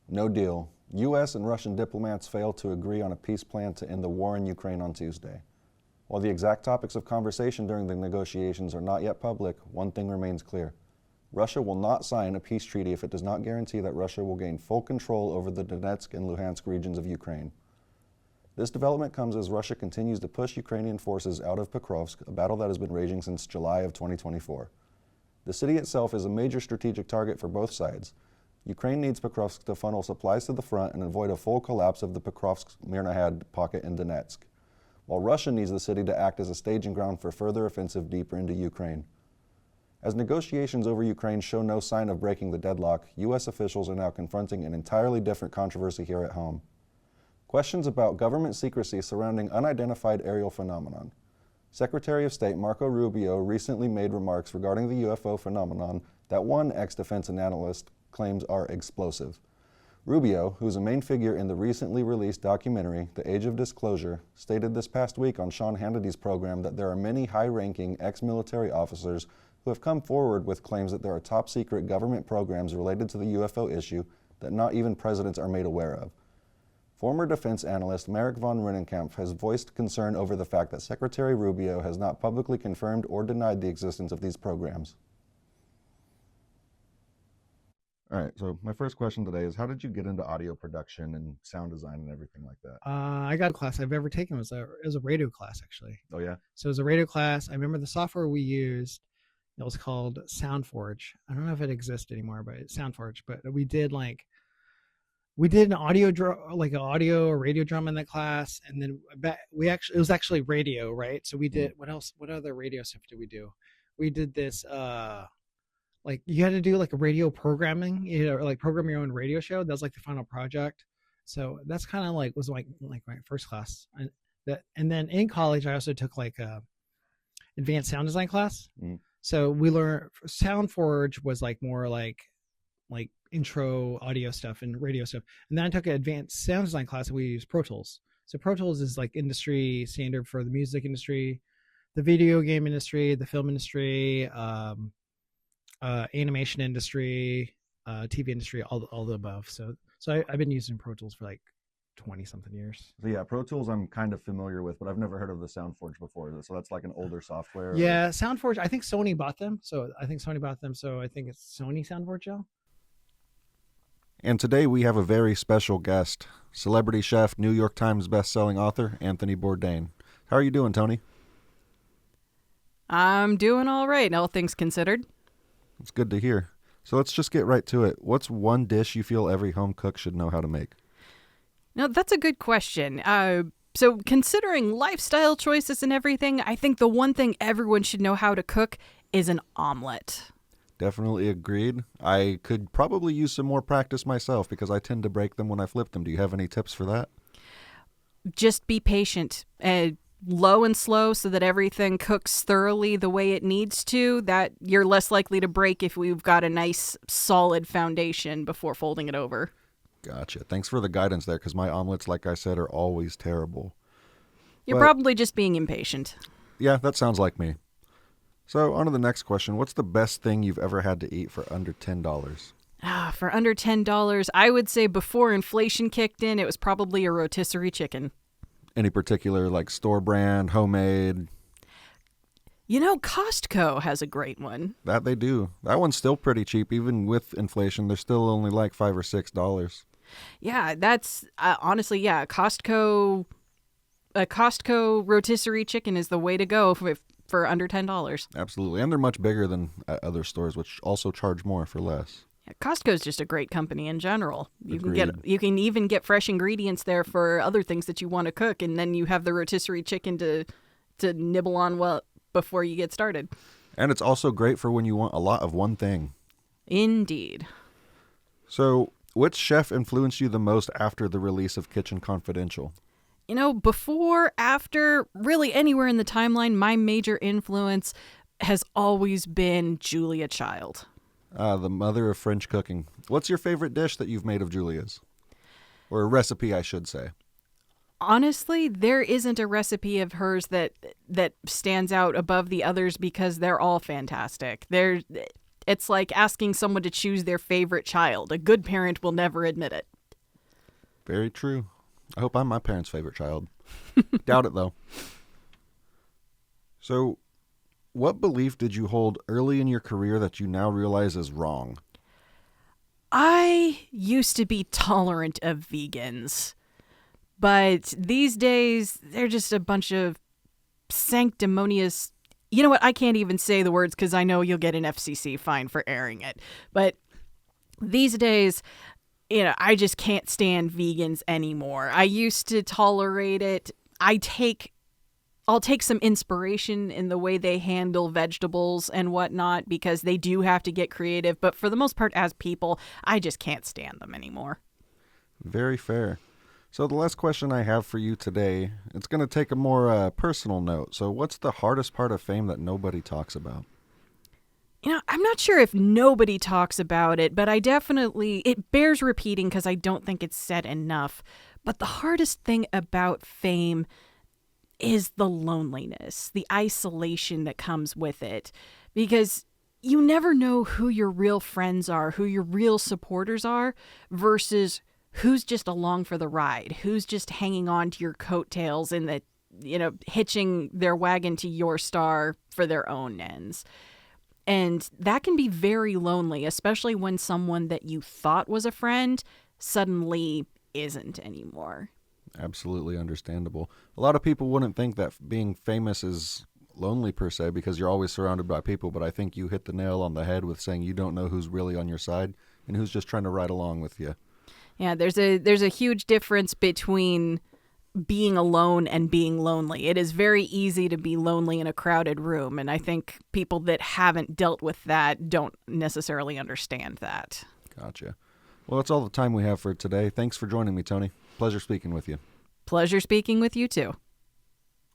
No deal. U.S. and Russian diplomats failed to agree on a peace plan to end the war in Ukraine on Tuesday. While the exact topics of conversation during the negotiations are not yet public, one thing remains clear. Russia will not sign a peace treaty if it does not guarantee that Russia will gain full control over the Donetsk and Luhansk regions of Ukraine. This development comes as Russia continues to push Ukrainian forces out of Pokrovsk, a battle that has been raging since July of 2024. The city itself is a major strategic target for both sides. Ukraine needs Pokrovsk to funnel supplies to the front and avoid a full collapse of the Pokrovsk-Mirnahad pocket in Donetsk, while Russia needs the city to act as a staging ground for further offensive deeper into Ukraine. As negotiations over Ukraine show no sign of breaking the deadlock, U.S. officials are now confronting an entirely different controversy here at home. Questions about government secrecy surrounding unidentified aerial phenomenon. Secretary of State Marco Rubio recently made remarks regarding the UFO phenomenon that one ex-defense analyst claims are explosive. Rubio, who's a main figure in the recently released documentary, The Age of Disclosure, stated this past week on Sean Hannity's program that there are many high-ranking ex-military officers who have come forward with claims that there are top-secret government programs related to the UFO issue that not even presidents are made aware of. Former defense analyst Merrick von Rennenkamp has voiced concern over the fact that Secretary Rubio has not publicly confirmed or denied the existence of these programs. All right, so my first question today is, how did you get into audio production and sound design and everything like that? I got a class I've ever taken was a radio class, actually. Oh, yeah? So it was a radio class. I remember the software we used. It was called SoundForge. I don't know if it exists anymore, but it's SoundForge. But we did an audio an audio or radio drum in that class, and then it was actually radio, right? So we did what else? What other radio stuff did we do? We did this. You had to do like a radio programming, like program your own radio show. That was like the final project. So that's kind of was my first class. And then in college, I also took like a advanced sound design class. Mm. So we learned SoundForge was like more like intro audio stuff and radio stuff. And then I took an advanced sound design class and we used Pro Tools. So Pro Tools is like industry standard for the music industry, the video game industry, the film industry, animation industry, TV industry, all the above. So I've been using Pro Tools for like 20 something years. So yeah, Pro Tools I'm kind of familiar with, but I've never heard of the SoundForge before. So that's like an older software. Yeah, SoundForge. I think Sony bought them. So I think it's Sony SoundForge now. And today we have a very special guest, celebrity chef, New York Times bestselling author, Anthony Bourdain. How are you doing, Tony? I'm doing all right, all things considered. It's good to hear. So let's just get right to it. What's one dish you feel every home cook should know how to make? Now, that's a good question. So considering lifestyle choices and everything, I think the one thing everyone should know how to cook is an omelet. Definitely agreed. I could probably use some more practice myself because I tend to break them when I flip them. Do you have any tips for that? Just be patient. Low and slow so that everything cooks thoroughly the way it needs to, that you're less likely to break if we've got a nice solid foundation before folding it over. Gotcha. Thanks for the guidance there, because my omelets, like I said, are always terrible. You're probably just being impatient. Yeah, that sounds like me. So on to the next question. What's the best thing you've ever had to eat for under $10? For under $10, I would say before inflation kicked in, it was probably a rotisserie chicken. Any particular, like, store brand, homemade? Costco has a great one. That they do. That one's still pretty cheap. Even with inflation, they're still only like $5 or $6. Yeah, that's honestly, yeah. A Costco rotisserie chicken is the way to go for under $10. Absolutely. And they're much bigger than other stores, which also charge more for less. Yeah, Costco's just a great company in general. Agreed. You can even get fresh ingredients there for other things that you want to cook, and then you have the rotisserie chicken to nibble on before you get started. And it's also great for when you want a lot of one thing. Indeed. So, which chef influenced you the most after the release of Kitchen Confidential? Before, after, really anywhere in the timeline, my major influence has always been Julia Child. The mother of French cooking. What's your favorite dish that you've made of Julia's? Or a recipe, I should say. Honestly, there isn't a recipe of hers that stands out above the others because they're all fantastic. It's like asking someone to choose their favorite child. A good parent will never admit it. Very true. I hope I'm my parents' favorite child. Doubt it, though. So, what belief did you hold early in your career that you now realize is wrong? I used to be tolerant of vegans, but these days they're just a bunch of sanctimonious. You know what? I can't even say the words because I know you'll get an FCC fine for airing it. But these days, I just can't stand vegans anymore. I used to tolerate it. I'll take some inspiration in the way they handle vegetables and whatnot because they do have to get creative. But for the most part, as people, I just can't stand them anymore. Very fair. So the last question I have for you today, it's going to take a more personal note. So what's the hardest part of fame that nobody talks about? I'm not sure if nobody talks about it, but it bears repeating because I don't think it's said enough. But the hardest thing about fame is the loneliness, the isolation that comes with it, because you never know who your real friends are, who your real supporters are, versus who's just along for the ride, who's just hanging on to your coattails and hitching their wagon to your star for their own ends. And that can be very lonely, especially when someone that you thought was a friend suddenly isn't anymore. Absolutely understandable. A lot of people wouldn't think that being famous is lonely per se because you're always surrounded by people, but I think you hit the nail on the head with saying you don't know who's really on your side and who's just trying to ride along with you. Yeah, there's a huge difference between being alone and being lonely. It is very easy to be lonely in a crowded room, and I think people that haven't dealt with that don't necessarily understand that. Gotcha. Well, that's all the time we have for today. Thanks for joining me, Tony. Pleasure speaking with you. Pleasure speaking with you too.